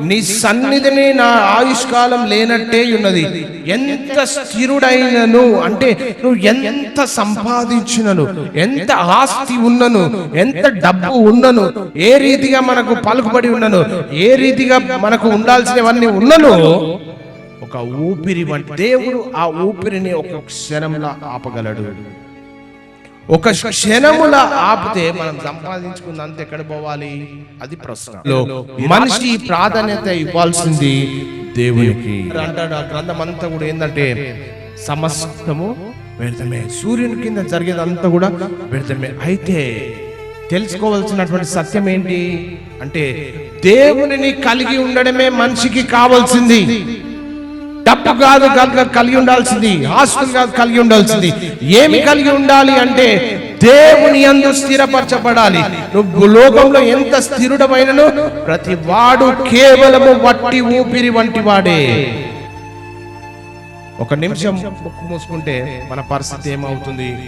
నీ సన్నిధిని నా ఆయుష్కాలం లేనట్టే ఉన్నది. ఎంత స్థిరుడైనను అంటే నువ్వు ఎంత సంపాదించినను, ఎంత ఆస్తి ఉన్నను, ఎంత డబ్బు ఉన్నను, ఏ రీతిగా మనకు పలుకుబడి ఉన్నను, ఏ రీతిగా మనకు ఉండాల్సినవన్నీ ఉన్నను, ఒక ఊపిరి వంటి దేవుడు ఆ ఊపిరిని ఒక క్షణంలో ఆపగలడు. ఒక క్షణముల ఆపితే మనం సంపాదించుకున్నంత ఎక్కడ పోవాలి? అది ప్రశ్న. మనిషి ప్రాధాన్యత ఇవ్వాల్సింది దేవునికి అంటాడు. ఆ గ్రంథం అంతా కూడా ఏంటంటే సమస్తము వ్యర్థమే, సూర్యుని కింద జరిగేదంతా కూడా వ్యర్థమే. అయితే తెలుసుకోవాల్సినటువంటి సత్యం ఏంటి అంటే దేవునిని కలిగి ఉండడమే మనిషికి కావాల్సింది. డబ్బు కాదు కలిగి ఉండాల్సింది, ఆస్తులు కాదు కలిగి ఉండాల్సింది. ఏమి కలిగి ఉండాలి అంటే దేవుని యందు స్థిరపరచబడాలి. నువ్వు లోకంలో ఎంత స్థిరుడమైనను ప్రతి వాడు కేవలము వట్టి ఊపిరి వంటి వాడే. ఒక నిమిషం మూసుకుంటే మన పరిస్థితి ఏమవుతుంది?